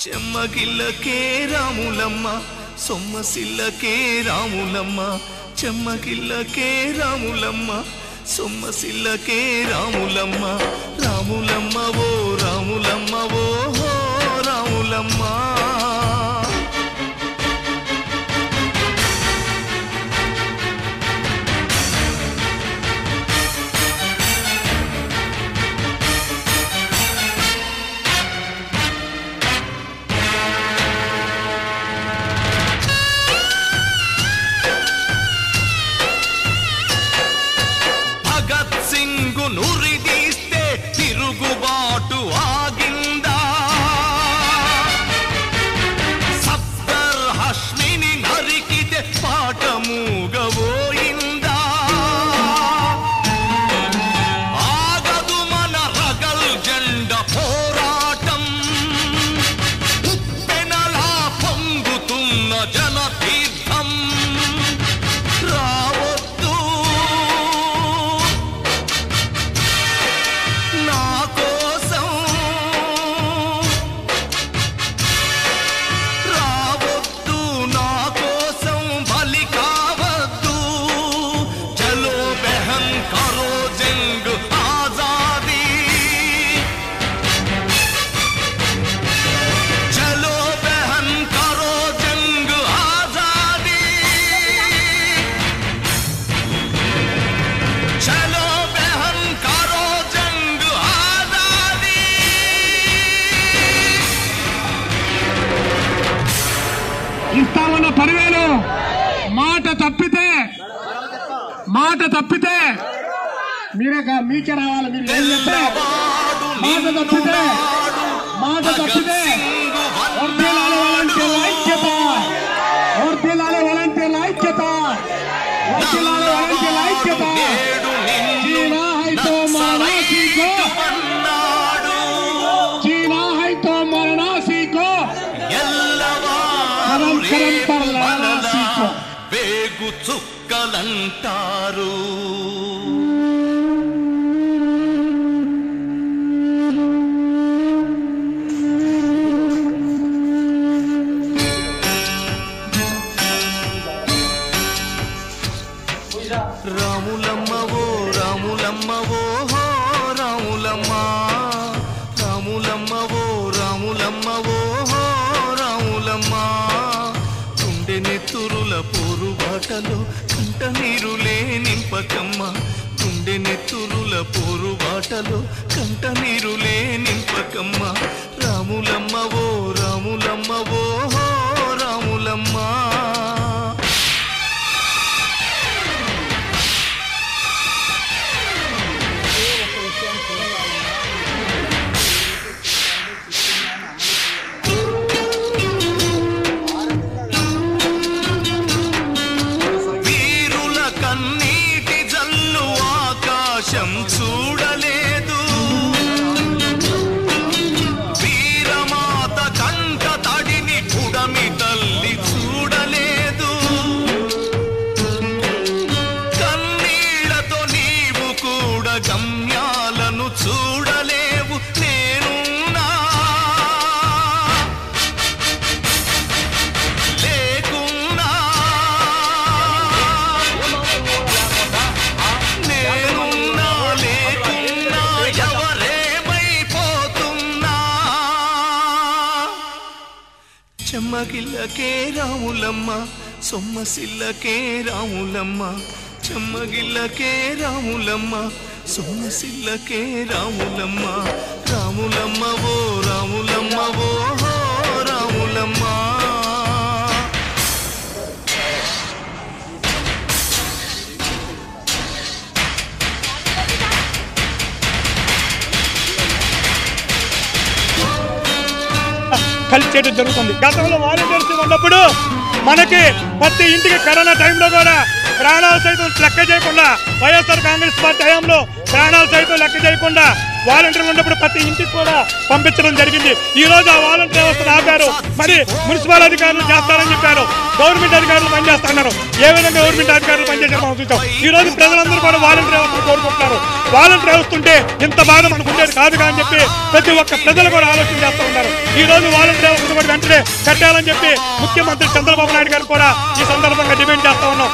చెమ్మగిల్లకే రాములమ్మ సొమ్మసిల్లకే రాములమ్మ చెమ్మగిల్లకే రాములమ్మ సొమ్మసిల్లకే రాములమ్మ రాములమ్మ ఓ రాములమ్మ ఓ రాములమ్మ నురిదీస్తే తిరుగుబాటు ఆగిందా సత్తర్ హష్మిని నరికితే పాట మూగబోయిందా ఆగదు మన రగల్ జెండ పోరాటం ఉప్పెనలా పొంగుతున్న జనతీర్థం ఇస్తామన్న 10,000 మాట తప్పితే మీకే రావాలి. మీరు ఏం చెప్తే మాట తప్పితే వర్ధిల్లాలి వాలంటీర్ల ఐక్యత జీనా హై తో మరనా సీకో వేగు చుక్కలంటారు రాములమ్మ ఓ రాములమ్మ ఓ రాములమ్మ రాములమ్మ ఓ రాములమ్మ ఓ రాములమ్మ గుండె నెత్తురుల పోరు బాటలో కంట నీరులే నింపకమ్మ గుండె నెత్తురుల పోరు బాటలో కంట నీరులే నింపకమ్మ రాములమ్మ ఓ రాములమ్మ ఓ రాములమ్మ చూడలేదు వీరమాత కంట తడిని పుడమి తల్లి చూడలేదు కన్నీళ్లతో నీవు కూడా గమ్యాలను చూడలేవు నేనున్నా లేకున్నా చెమ్మగిల్లకే రాములమ్మ సొమ్మసిల్లకే రాములమ్మ చెమ్మగిల్లకే రాములమ్మ సొమ్మసిల్లకే రాములమ్మ రాములమ్మ ఓ రాములమ్మ ఓ రాములమ్మ కలిసేయడం జరుగుతుంది. గతంలో వాలంటీర్స్ ఉన్నప్పుడు మనకి ప్రతి ఇంటికి కరోనా టైంలో కూడా ప్రాణాలు సైతం లెక్క చేయకుండా వైఎస్ఆర్ కాంగ్రెస్ పార్టీ హయాంలో ప్రాణాలు సైతం లెక్క చేయకుండా వాలంటీర్లు ఉన్నప్పుడు ప్రతి ఇంటికి కూడా పంపించడం జరిగింది. ఈ రోజు ఆ వాలంటీర్ వ్యవస్థను ఆపారు. మరి మున్సిపల్ అధికారులు చేస్తారని చెప్పారు, గవర్నమెంట్ అధికారులు పనిచేస్తున్నారు. ఏ విధంగా గవర్నమెంట్ అధికారులు పనిచేసే మనం చూసాం. ఈ రోజు ప్రజలందరూ కూడా వాలంటీర్ వ్యవస్థను కోరుకుంటున్నారు. వాలంటీర్ వ్యవస్థ ఉంటే ఇంత బాధ మనకు ఉండేది కాదుగా అని చెప్పి ప్రతి ఒక్క ప్రజలు కూడా ఆలోచన చేస్తూ ఉన్నారు. ఈ రోజు వాలంటీర్ వ్యవస్థ కూడా వెంటనే కట్టాలని చెప్పి ముఖ్యమంత్రి చంద్రబాబు నాయుడు గారు కూడా ఈ సందర్భంగా డిమాండ్ చేస్తా ఉన్నాం.